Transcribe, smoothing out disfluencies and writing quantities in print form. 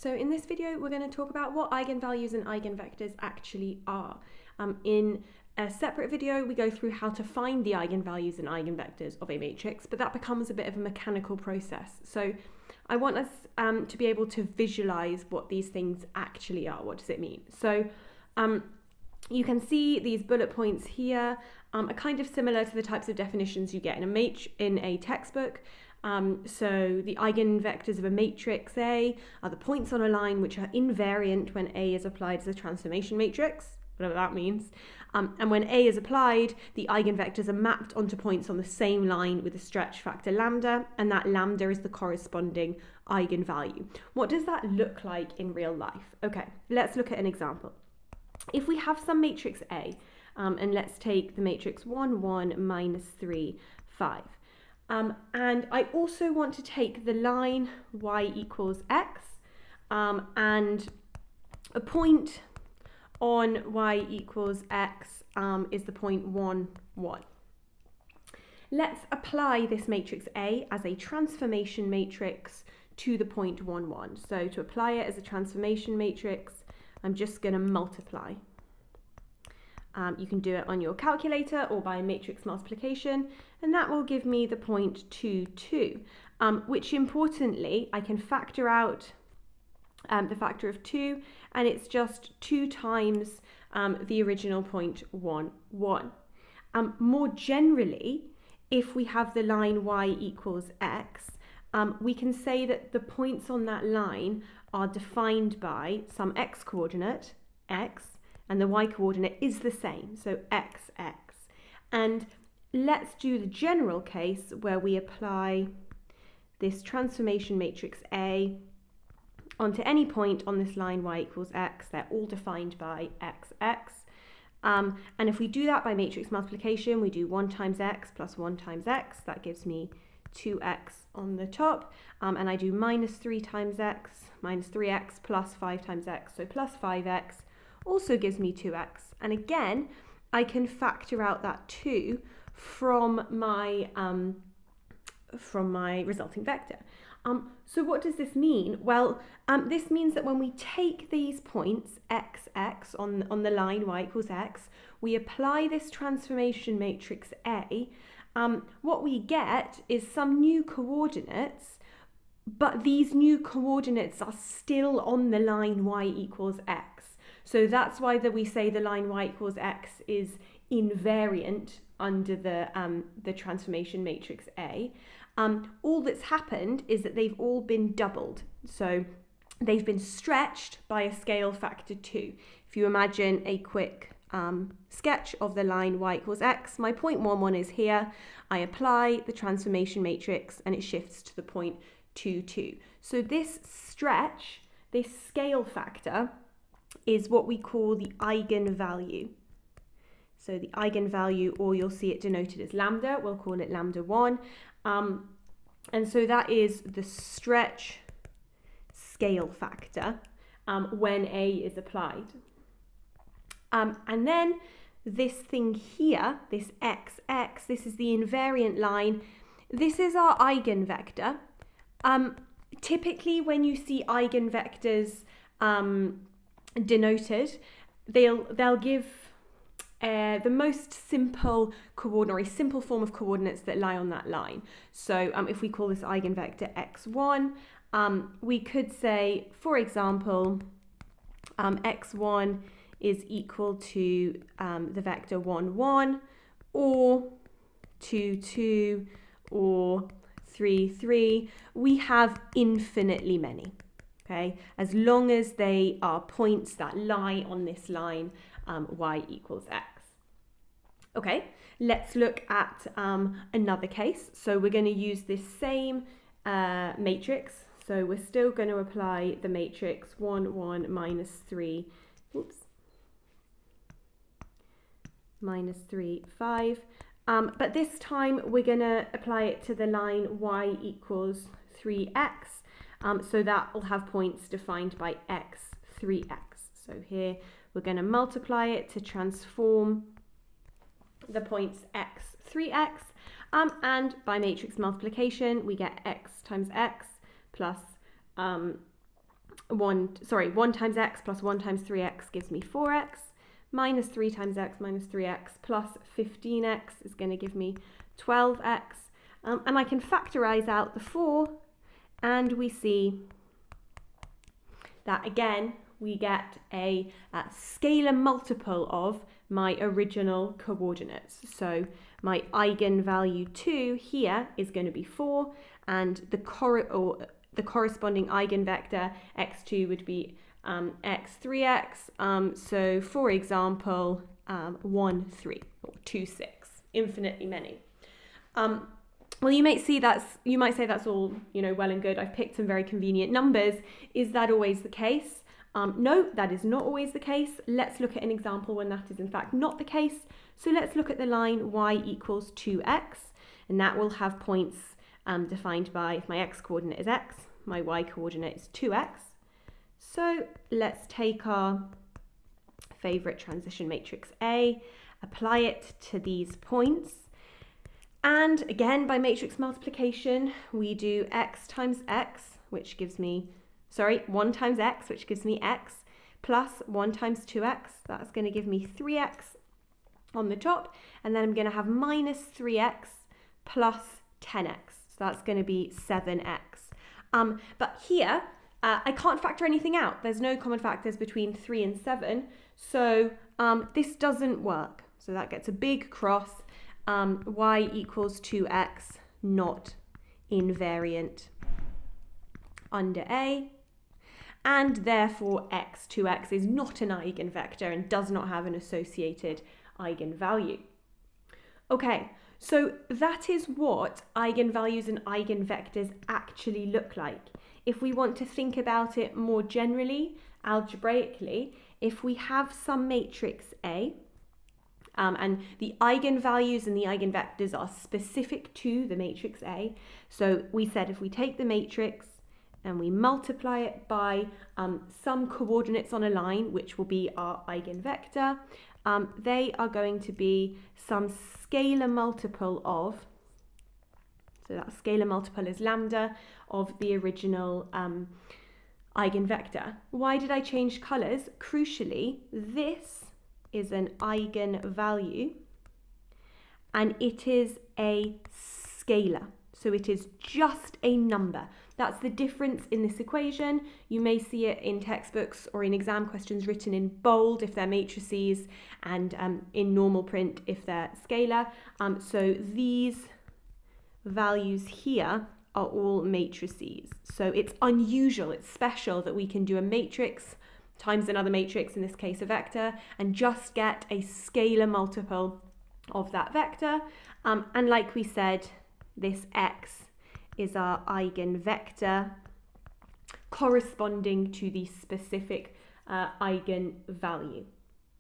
So in this video, we're going to talk about what eigenvalues and eigenvectors actually are. In a separate video, we go through how to find the eigenvalues and eigenvectors of a matrix, but that becomes a bit of a mechanical process. So I want us to be able to visualize what these things actually are. What does it mean? So you can see these bullet points here are kind of similar to the types of definitions you get in a textbook. So the eigenvectors of a matrix A are the points on a line which are invariant when A is applied as a transformation matrix, whatever that means. And when A is applied, the eigenvectors are mapped onto points on the same line with a stretch factor lambda, and that lambda is the corresponding eigenvalue. What does that look like in real life? Okay, let's look at an example. If we have some matrix A, and let's take the matrix 1, 1, minus 3, 5. And I also want to take the line y equals x and a point on y equals x is the point 1, 1. Let's apply this matrix A as a transformation matrix to the point 1, 1. So to apply it as a transformation matrix, I'm just going to multiply. You can do it on your calculator or by matrix multiplication, and that will give me the point 2, 2, which importantly, I can factor out the factor of 2, and it's just 2 times the original point 1, 1. More generally, if we have the line y equals x, we can say that the points on that line are defined by some x coordinate, x, and the y coordinate is the same, so x, x. And let's do the general case where we apply this transformation matrix A onto any point on this line y equals x. They're all defined by x, x. And if we do that by matrix multiplication, we do 1 times x plus 1 times x. That gives me 2x on the top. And I do minus 3 times x, minus 3x plus 5 times x, so plus 5x. Also gives me 2x, and again I can factor out that 2 from my resulting vector. So what does this mean? Well, this means that when we take these points x, x on the line y equals x, we apply this transformation matrix A, what we get is some new coordinates, but these new coordinates are still on the line y equals x. So that's why we say the line y equals x is invariant under the transformation matrix A. All that's happened is that they've all been doubled. So they've been stretched by a scale factor 2. If you imagine a quick sketch of the line y equals x, my point 1, 1 is here. I apply the transformation matrix and it shifts to the point 2, 2. So this stretch, this scale factor, is what we call the eigenvalue. So the eigenvalue, or you'll see it denoted as lambda, we'll call it lambda 1. And so that is the stretch scale factor when A is applied. And then this thing here, this x, x, this is the invariant line. This is our eigenvector. Typically when you see eigenvectors denoted, they'll give the most simple coordinate, or simple form of coordinates that lie on that line. So if we call this eigenvector x1, we could say, for example, x1 is equal to the vector 1, 1, or 2, 2, or 3, 3. We have infinitely many. Okay, as long as they are points that lie on this line y equals x. Okay, let's look at another case. So we're going to use this same matrix. So we're still going to apply the matrix 1, 1, minus 3, minus 3, 5. But this time we're going to apply it to the line y equals 3x. So that will have points defined by x, 3x. So here we're going to multiply it to transform the points x, 3x. And by matrix multiplication, we get x times x plus 1 times x plus 1 times 3x gives me 4x, minus 3 times x minus 3x plus 15x is going to give me 12x. And I can factorize out the 4, and we see that again we get a scalar multiple of my original coordinates. So my eigenvalue 2 here is going to be 4, and the corresponding eigenvector x2 would be x3x. So for example, 1, 3 or 2, 6, infinitely many. Well, you might say that's all, well and good. I've picked some very convenient numbers. Is that always the case? No, that is not always the case. Let's look at an example when that is in fact not the case. So let's look at the line y equals 2x, and that will have points defined by, if my x coordinate is x, my y coordinate is 2x. So let's take our favorite transition matrix A, apply it to these points. And again, by matrix multiplication, we do x times x, which gives me, 1 times x, which gives me x, plus 1 times 2x, that's going to give me 3x on the top, and then I'm going to have minus 3x plus 10x, so that's going to be 7x. But here, I can't factor anything out. There's no common factors between 3 and 7, so this doesn't work. So that gets a big cross. Y equals 2x, not invariant under A, and therefore x2x is not an eigenvector and does not have an associated eigenvalue. Okay, so that is what eigenvalues and eigenvectors actually look like. If we want to think about it more generally, algebraically, if we have some matrix A, and the eigenvalues and the eigenvectors are specific to the matrix A. So we said if we take the matrix and we multiply it by some coordinates on a line, which will be our eigenvector, they are going to be some scalar multiple of, so that scalar multiple is lambda, of the original eigenvector. Why did I change colours? Crucially, this is an eigenvalue, and it is a scalar. So it is just a number. That's the difference in this equation. You may see it in textbooks or in exam questions written in bold if they're matrices, and in normal print if they're scalar. So these values here are all matrices. So it's unusual, it's special that we can do a matrix times another matrix, in this case a vector, and just get a scalar multiple of that vector. And like we said, this x is our eigenvector corresponding to the specific eigenvalue.